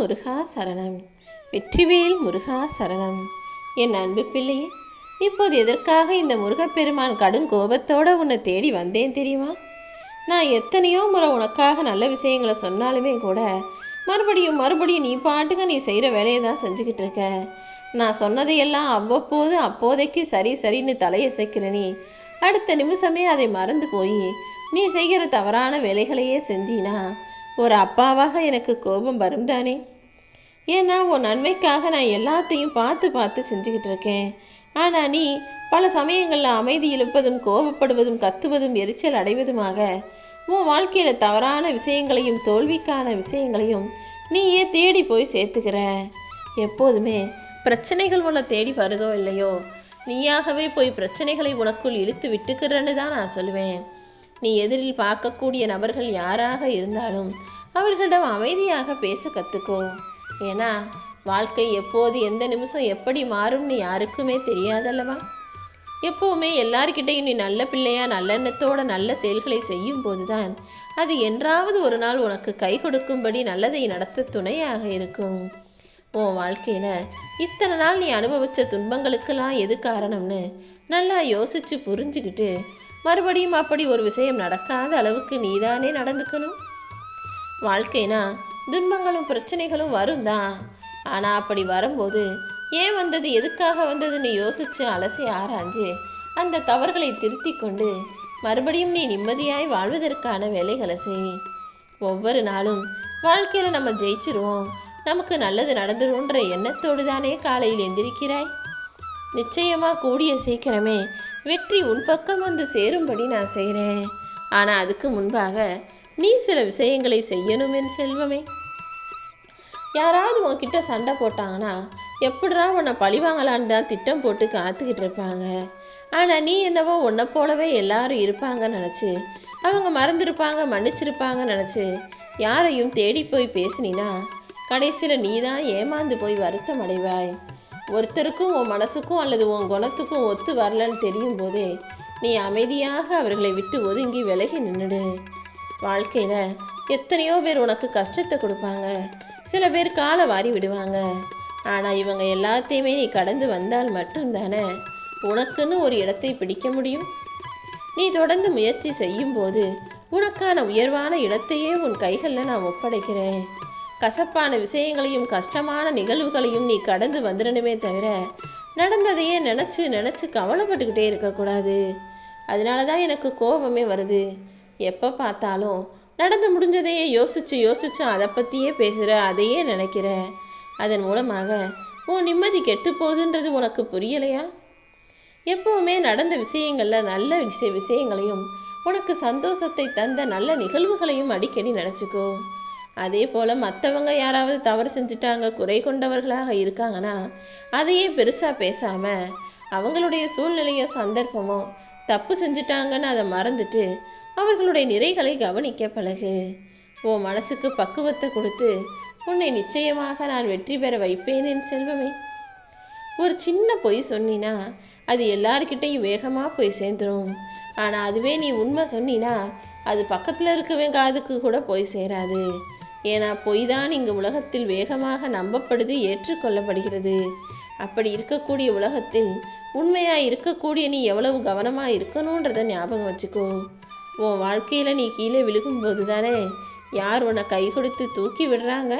முருகா சரணம். வெற்றிவேல் முருகா சரணம். என் அன்பு பிள்ளையே, இப்போது எதற்காக இந்த முருகப்பெருமான் கடும் கோபத்தோடு உன்னை தேடி வந்தேன் தெரியுமா? நான் எத்தனையோ முறை உனக்காக நல்ல விஷயங்களை சொன்னாலுமே கூட மறுபடியும் நீ பாட்டுக்க நீ செய்கிற வேலையை தான் செஞ்சுக்கிட்டு இருக்க. நான் சொன்னதையெல்லாம் அவ்வப்போது அப்போதைக்கு சரின்னு தலையசைக்கிற நீ அடுத்த நிமிஷமே அதை மறந்து போய் நீ செய்கிற தவறான வேலைகளையே செஞ்சினா ஒரு அப்பாவாக எனக்கு கோபம் வரும் தானே. ஏன்னா உன் நன்மைக்காக நான் எல்லாத்தையும் பார்த்து செஞ்சுக்கிட்டு இருக்கேன். ஆனால் நீ பல சமயங்களில் அமைதி இழுப்பதும் கோபப்படுவதும் கத்துவதும் எரிச்சல் அடைவதுமாக உன் வாழ்க்கையில் தவறான விஷயங்களையும் தோல்விக்கான விஷயங்களையும் நீயே தேடி போய் சேர்த்துக்கிற. எப்போதுமே பிரச்சனைகள் உன்னை தேடி வருதோ இல்லையோ, நீயாகவே போய் பிரச்சனைகளை உனக்குள் இழுத்து விட்டுக்கிறன்னு தான் நான் சொல்லுவேன். நீ எதிரில் பார்க்கக்கூடிய நபர்கள் யாராக இருந்தாலும் அவர்களிடம் அமைதியாக பேச கற்றுக்கோ. ஏன்னா வாழ்க்கை எப்போது எந்த நிமிஷம் எப்படி மாறும்னு யாருக்குமே தெரியாதல்லவா. எப்போவுமே எல்லார்கிட்டையும் நீ நல்ல பிள்ளையா நல்லெண்ணத்தோட நல்ல செயல்களை செய்யும் போதுதான் அது என்றாவது ஒரு நாள் உனக்கு கை கொடுக்கும்படி நல்லதை நடத்த துணையாக இருக்கும். உன் வாழ்க்கையில் இத்தனை நாள் நீ அனுபவித்த துன்பங்களுக்கெல்லாம் எது காரணம்னு நல்லா யோசித்து புரிஞ்சுக்கிட்டு மறுபடியும் அப்படி ஒரு விஷயம் நடக்காத அளவுக்கு நீதானே நடந்துக்கணும். வாழ்க்கைனா துன்பங்களும் பிரச்சனைகளும் வரும் தான். ஆனால் அப்படி வரும்போது ஏன் வந்தது, எதுக்காக வந்ததுன்னு யோசித்து அலசி ஆராய்ஞ்சு அந்த தவறுகளை திருத்தி கொண்டு மறுபடியும் நீ நிம்மதியாய் வாழ்வதற்கான வேலைகளை செய். ஒவ்வொரு நாளும் வாழ்க்கையில் நம்ம ஜெயிச்சிருவோம், நமக்கு நல்லது நடந்துருன்ற எண்ணத்தோடு தானே காலையில் எந்திரிக்கிறாய். நிச்சயமாக கூடிய சீக்கிரமே வெற்றி உன் பக்கம் வந்து சேரும்படி நான் செய்கிறேன். ஆனால் அதுக்கு முன்பாக நீ சில விஷயங்களை செய்யணும் என் செல்வமே. யாராவது உன்கிட்ட சண்டை போட்டாங்கன்னா எப்படிரா உன்னை பழிவாங்கலான்னு தான் திட்டம் போட்டு காத்துக்கிட்டு இருப்பாங்க. ஆனால் நீ என்னவோ உன்னை போலவே எல்லாரும் இருப்பாங்கன்னு நினச்சி அவங்க மறந்துருப்பாங்க மன்னிச்சிருப்பாங்கன்னு நினச்சி யாரையும் தேடி போய் பேசினா கடைசியில் நீ தான் ஏமாந்து போய் வருத்தம் அடைவாய். ஒருத்தருக்கும் உன் மனசுக்கும் அல்லது உன் குணத்துக்கும் ஒத்து வரலன்னு தெரியும் போதே நீ அமைதியாக அவர்களை விட்டு ஒதுங்கி விலகி நின்றுடு. வாழ்க்கையில் எத்தனையோ பேர் உனக்கு கஷ்டத்தை கொடுப்பாங்க, சில பேர் காலை வாரி விடுவாங்க. ஆனால் இவங்க எல்லாத்தையுமே நீ கடந்து வந்தால் மட்டும்தானே உனக்குன்னு ஒரு இடத்தை பிடிக்க முடியும். நீ தொடர்ந்து முயற்சி செய்யும்போது உனக்கான உயர்வான இடத்தையே உன் கைகளில் நான் ஒப்படைக்கிறேன். கசப்பான விஷயங்களையும் கஷ்டமான நிகழ்வுகளையும் நீ கடந்து வந்துடணுமே தவிர நடந்ததையே நினச்சி கவலைப்பட்டுக்கிட்டே இருக்கக்கூடாது. அதனால தான் எனக்கு கோபமே வருது. எப்போ பார்த்தாலும் நடந்து முடிஞ்சதையே யோசிச்சு அதை பற்றியே பேசுகிற, அதையே நினைக்கிற. அதன் மூலமாக உன் நிம்மதி கெட்டு போகுதுன்றது உனக்கு புரியலையா? எப்போவுமே நடந்த விஷயங்களில் நல்ல விஷயங்களையும் உனக்கு சந்தோஷத்தை தந்த நல்ல நிகழ்வுகளையும் அடிக்கடி நினச்சிக்கோ. அதே போல் மற்றவங்க யாராவது தவறு செஞ்சுட்டாங்க, குறை கொண்டவர்களாக இருக்காங்கன்னா அதையே பெருசாக பேசாமல் அவங்களுடைய சூழ்நிலையோ சந்தர்ப்பமோ தப்பு செஞ்சுட்டாங்கன்னு அதை மறந்துட்டு அவர்களுடைய நிறைகளை கவனிக்க பழகு. உன் மனசுக்கு பக்குவத்தை கொடுத்து உன்னை நிச்சயமாக நான் வெற்றி பெற வைப்பேன் என் செல்வமே. ஒரு சின்ன பொய் சொன்னினா அது எல்லார்கிட்டையும் வேகமாக போய் சேர்ந்துடும். ஆனால் அதுவே நீ உண்மை சொன்னினா அது பக்கத்தில் இருக்கவங்க காதுக்கு கூட போய் சேராது. ஏன்னா பொய் தான் இங்கு உலகத்தில் வேகமாக நம்பப்படுது, ஏற்றுக்கொள்ளப்படுகிறது. அப்படி இருக்கக்கூடிய உலகத்தில் உண்மையாக இருக்கக்கூடிய நீ எவ்வளவு கவனமாக இருக்கணுன்றதை ஞாபகம் வச்சுக்கோ. உன் வாழ்க்கையில் நீ கீழே விழுகும்போது தானே யார் உன்னை கை கொடுத்து தூக்கி விடுறாங்க,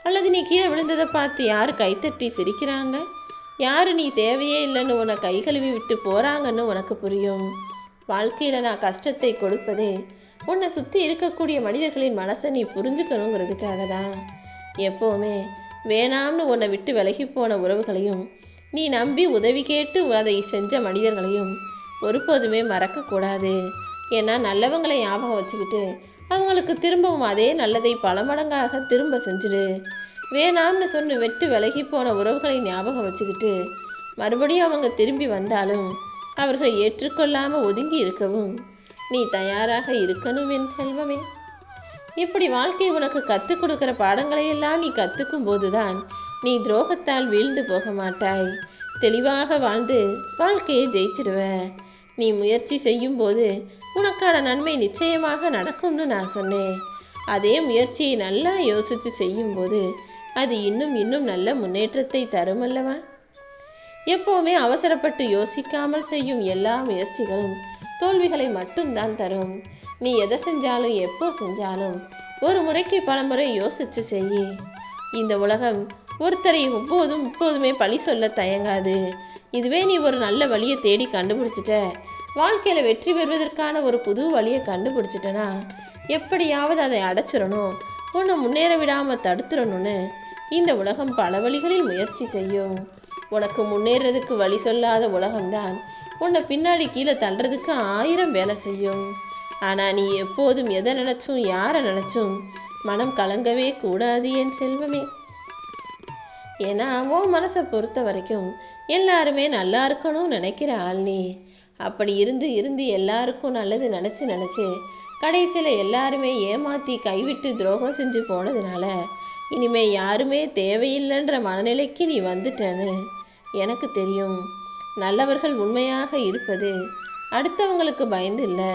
அல்லது நீ கீழே விழுந்ததை பார்த்து யார் கைத்தட்டி சிரிக்கிறாங்க, யார் நீ தேவையே இல்லைன்னு உன்னை கை கழுவி விட்டு போகிறாங்கன்னு உனக்கு புரியும். வாழ்க்கையில் நான் கஷ்டத்தை கொடுப்பதே உன்னை சுற்றி இருக்கக்கூடிய மனிதர்களின் மனசை நீ புரிஞ்சுக்கணுங்கிறதுக்காக தான். எப்போவுமே வேணாம்னு உன்னை விட்டு விலகி போன உறவுகளையும் நீ நம்பி உதவி கேட்டு அதை செஞ்ச மனிதர்களையும் ஒருபோதுமே மறக்கக்கூடாது. ஏன்னா நல்லவங்களை ஞாபகம் வச்சுக்கிட்டு அவங்களுக்கு திரும்பவும் அதே நல்லதை பல மடங்காக திரும்ப செஞ்சுடு. வேணாம்னு சொன்னு விட்டு விலகி போன உறவுகளை ஞாபகம் வச்சுக்கிட்டு மறுபடியும் அவங்க திரும்பி வந்தாலும் அவர்களை ஏற்றுக்கொள்ளாமல் ஒதுங்கி இருக்கவும் நீ தயாராக இருக்கணும் என் செல்வமே. இப்படி வாழ்க்கை உனக்கு கற்றுக் கொடுக்குற பாடங்களையெல்லாம் நீ கற்றுக்கும் போதுதான் நீ துரோகத்தால் வீழ்ந்து போக மாட்டாய். தெளிவாக வாழ்ந்து வாழ்க்கையை ஜெயிச்சிடுவ. நீ முயற்சி செய்யும் போது உனக்கான நன்மை நிச்சயமாக நடக்கும்னு நான் சொன்னேன். அதே முயற்சியை நல்லா யோசித்து செய்யும்போது அது இன்னும் இன்னும் நல்ல முன்னேற்றத்தை தரும் அல்லவா? எப்பவுமே அவசரப்பட்டு யோசிக்காமல் செய்யும் எல்லா முயற்சிகளும் தோல்விகளை மட்டும்தான் தரும். நீ எதை செஞ்சாலும் எப்போ செஞ்சாலும் ஒரு முறைக்கு பல முறை யோசிச்சு செய்யி. இந்த உலகம் ஒருத்தரை இப்போதுமே பழி சொல்ல தயங்காது. இதுவே நீ ஒரு நல்ல வழியை தேடி கண்டுபிடிச்சிட்ட, வாழ்க்கையில வெற்றி பெறுவதற்கான ஒரு புது வழியை கண்டுபிடிச்சிட்டனா, எப்படியாவது அதை அடைச்சிடணும், உன்னை முன்னேற விடாம தடுத்துடணும்னு இந்த உலகம் பல வழிகளில் முயற்சி செய்யும். உனக்கு முன்னேறதுக்கு வழி சொல்லாத உலகம்தான் உன்னை பின்னாடி கீழே தள்ளுறதுக்கு 1000 வேலை செய்யும். ஆனா நீ எப்போதும் எதை நினைச்சும் யாரை நினைச்சும் மனம் கலங்கவே கூடாது என் செல்வமே. ஏன்னா உன் மனசை பொறுத்த வரைக்கும் எல்லாருமே நல்லா இருக்கணும்னு நினைக்கிற ஆள் நீ. அப்படி இருந்து இருந்து எல்லாருக்கும் நல்லது நினைச்சு கடைசியில எல்லாருமே ஏமாத்தி கைவிட்டு துரோகம் செஞ்சு போனதுனால இனிமே யாருமே தேவையில்லைன்ற மனநிலைக்கு நீ வந்துட்டேன்னு எனக்கு தெரியும். நல்லவர்கள் உண்மையாக இருப்பது அடுத்தவங்களுக்கு பயந்து இல்லை,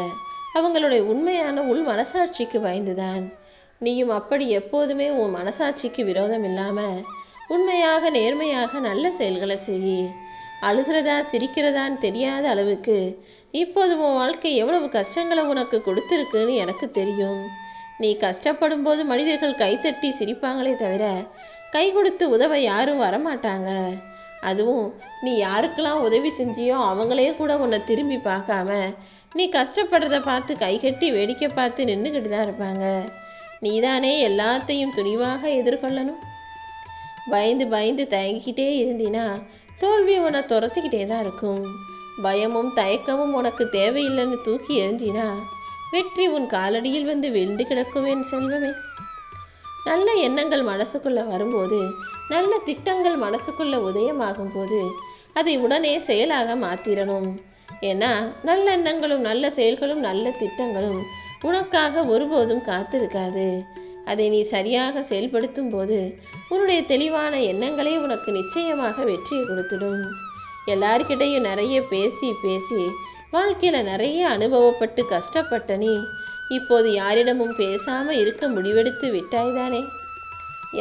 அவங்களுடைய உண்மையான உள் மனசாட்சிக்கு பயந்துதான். நீயும் அப்படி எப்போதுமே உன் மனசாட்சிக்கு விரோதம் இல்லாம உண்மையாக நேர்மையாக நல்ல செயல்களை செய். அழுகிறதா சிரிக்கிறதான்னு தெரியாத அளவுக்கு இப்போது உன் வாழ்க்கை எவ்வளவு கஷ்டங்களை உனக்கு கொடுத்துருக்குன்னு எனக்கு தெரியும். நீ கஷ்டப்படும் போது மனிதர்கள் கைத்தட்டி சிரிப்பாங்களே தவிர கை கொடுத்து உதவ யாரும் வரமாட்டாங்க. அதுவும் நீ யாருக்கெல்லாம் உதவி செஞ்சியோ அவங்களே கூட உன்னை திரும்பி பார்க்காம நீ கஷ்டப்படுறத பார்த்து கைகட்டி வேடிக்கை பார்த்து நின்றுக்கிட்டு தான் இருப்பாங்க. நீதானே எல்லாத்தையும் துணிவாக எதிர்கொள்ளணும். பயந்து பயந்து தயங்கிக்கிட்டே இருந்தினா தோல்வி உன்னை துரத்திக்கிட்டே தான் இருக்கும். பயமும் தயக்கமும் உனக்கு தேவையில்லைன்னு தூக்கி எறிஞ்சினா வெற்றி உன் காலடியில் வந்து விழுந்து கிடக்குவேன் செல்வமே. நல்ல எண்ணங்கள் மனசுக்குள்ள வரும்போது, நல்ல திட்டங்கள் மனசுக்குள்ள உதயமாகும் போது அதை உடனே செயலாக மாத்திரணும். ஏன்னா நல்ல எண்ணங்களும் நல்ல செயல்களும் நல்ல திட்டங்களும் உனக்காக ஒருபோதும் காத்திருக்காது. அதை நீ சரியாக செயல்படுத்தும் போது உன்னுடைய தெளிவான எண்ணங்களே உனக்கு நிச்சயமாக வெற்றியை கொடுத்துடும். எல்லார்கிட்டையும் நிறைய பேசி பேசி வாழ்க்கையில நிறைய அனுபவப்பட்டு கஷ்டப்பட்ட நீ இப்போது யாரிடமும் பேசாம இருக்க முடிவெடுத்து விட்டாய்தானே.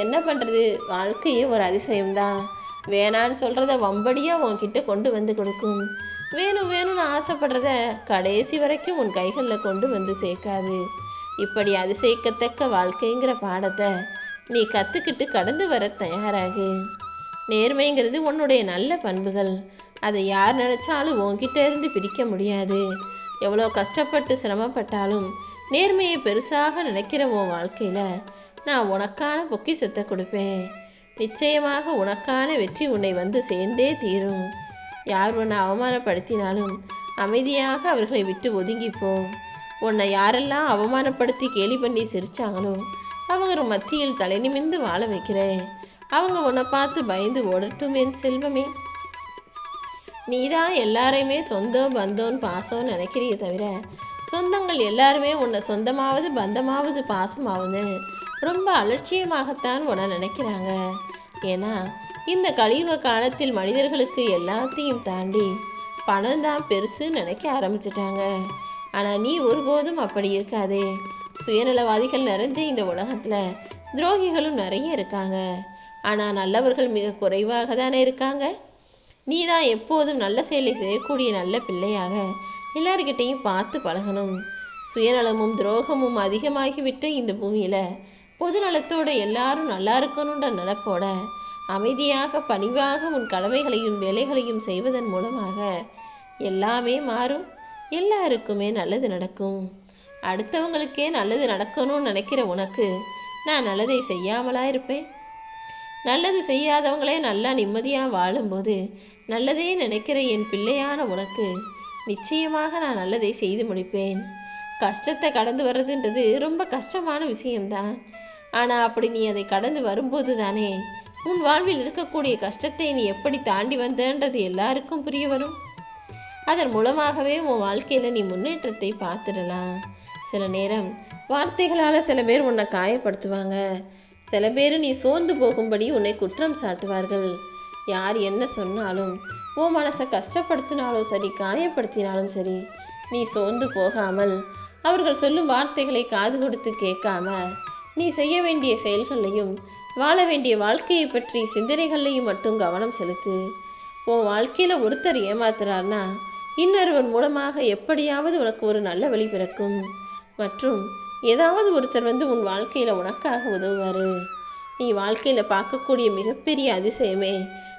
என்ன பண்றது, வாழ்க்கையே ஒரு அதிசயம்தான். வேணான்னு சொல்றத வம்படியா உன்கிட்ட கொண்டு வந்து கொடுக்கும். வேணும் வேணும்னு ஆசைப்படுறத கடைசி வரைக்கும் உன் கைகளில் கொண்டு வந்து சேர்க்காது. இப்படி அதிசயிக்கத்தக்க வாழ்க்கைங்கிற பாடத்தை நீ கற்றுக்கிட்டு கடந்து வர தயாராகு. நேர்மைங்கிறது உன்னுடைய நல்ல பண்புகள். அதை யார் நினைச்சாலும் உன்கிட்ட இருந்து பிடிக்க முடியாது. எவ்வளோ கஷ்டப்பட்டு சிரமப்பட்டாலும் நேர்மையை பெருசாக நினைக்கிற உன் வாழ்க்கையில நான் உனக்கான பொக்கிஷத்தை கொடுப்பேன். நிச்சயமாக உனக்கான வெற்றி உன்னை வந்து சேர்ந்தே தீரும். யார் உன்னை அவமானப்படுத்தினாலும் அமைதியாக அவர்களை விட்டு ஒதுங்கிப்போ. உன்னை யாரெல்லாம் அவமானப்படுத்தி கேலி பண்ணி சிரிச்சாங்களோ அவங்க மத்தியில் தலை நிமிர்ந்து வாழ வைக்கிறேன். அவங்க உன்னை பார்த்து பயந்து ஓடட்டும் என் செல்வமே. நீதான் எல்லாரையுமே சொந்தம் பந்தம் பாசம்னு நினைக்கிறிய தவிர சொந்தங்கள் எல்லாருமே உன்னை சொந்தமாவது பந்தமாவது பாசமாவது ரொம்ப அலட்சியமாகத்தான் உன்னை நினைக்கிறாங்க. ஏன்னா இந்த கலியுக காலத்தில் மனிதர்களுக்கு எல்லாத்தையும் தாண்டி பணம் தான் பெருசு நினைக்க ஆரம்பிச்சிட்டாங்க. ஆனால் நீ ஒருபோதும் அப்படி இருக்காதே. சுயநலவாதிகள் நிறைஞ்ச இந்த உலகத்துல துரோகிகளும் நிறைய இருக்காங்க. ஆனால் நல்லவர்கள் மிக குறைவாக தானே இருக்காங்க. நீ தான் எப்போதும் நல்ல செயலை செய்யக்கூடிய நல்ல பிள்ளையாக எல்லார்கிட்டையும் பார்த்து பழகணும். சுயநலமும் துரோகமும் அதிகமாகிவிட்ட இந்த பூமியில பொது நலத்தோட எல்லாரும் நல்லா இருக்கணுன்ற நினைப்போட அமைதியாக பணிவாக உன் கடமைகளையும் வேலைகளையும் செய்வதன் மூலமாக எல்லாமே மாறும். எல்லாருக்குமே நல்லது நடக்கும். அடுத்தவங்களுக்கே நல்லது நடக்கணும்னு நினைக்கிற உனக்கு நான் நல்லதை செய்யாமலா இருப்பேன்? நல்லது செய்யாதவங்களே நல்லா நிம்மதியாக வாழும்போது நல்லதே நினைக்கிற என் பிள்ளையான உனக்கு நிச்சயமாக நான் நல்லதை செய்து முடிப்பேன். கஷ்டத்தை கடந்து வர்றதுன்றது ரொம்ப கஷ்டமான விஷயம்தான். ஆனால் அப்படி நீ அதை கடந்து வரும்போது தானே உன் வாழ்வில் இருக்கக்கூடிய கஷ்டத்தை நீ எப்படி தாண்டி வந்தன்றது எல்லாருக்கும் புரிய வரும். அதன் மூலமாகவே உன் வாழ்க்கையில் நீ முன்னேற்றத்தை பார்த்துடலாம். சில நேரம் வார்த்தைகளால் சில பேர் உன்னை காயப்படுத்துவாங்க. சில பேர் நீ சோர்ந்து போகும்படி உன்னை குற்றம் சாட்டுவார்கள். யார் என்ன சொன்னாலும் உன் மனசை கஷ்டப்படுத்தினாலும் சரி காயப்படுத்தினாலும் சரி நீ சோர்ந்து போகாமல் அவர்கள் சொல்லும் வார்த்தைகளை காது கொடுத்து கேட்காம நீ செய்ய வேண்டிய செயல்களையும் வாழ வேண்டிய வாழ்க்கையை பற்றி சிந்தனைகள்லையும் மட்டும் கவனம் செலுத்து. உன் வாழ்க்கையில் ஒருத்தர் ஏமாத்துறார்னா இன்னொருவர் மூலமாக எப்படியாவது உனக்கு ஒரு நல்ல வழி பிறக்கும். மற்றும் ஏதாவது ஒருத்தர் உன் வாழ்க்கையில் உனக்காக உதவுவார். நீ வாழ்க்கையில் பார்க்கக்கூடிய மிகப்பெரிய அதிசயமே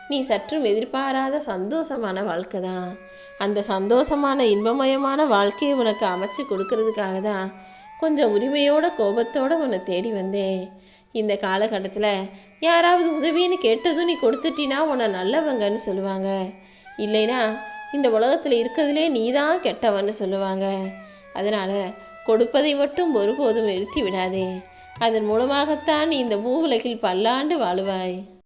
நீ சற்றும் எதிர்பாராத சந்தோஷமான வாழ்க்கை தான். அந்த சந்தோஷமான இன்பமயமான வாழ்க்கையை உனக்கு அமைச்சு கொடுக்கறதுக்காக தான் கொஞ்சம் உரிமையோட கோபத்தோடு உன்னை தேடி வந்தேன். இந்த காலகட்டத்தில் யாராவது உதவின்னு கேட்டதும் நீ கொடுத்துட்டினா உன்னை நல்லவங்கன்னு சொல்லுவாங்க. இல்லைனா இந்த உலகத்தில் இருக்கிறதுலே நீ தான் கெட்டவன்னு சொல்லுவாங்க. அதனால் கொடுப்பதை மட்டும் ஒருபோதும் நிறுத்தி விடாதே. அதன் மூலமாகத்தான் நீ இந்த பூவுலகில் பல்லாண்டு வாழுவாய்.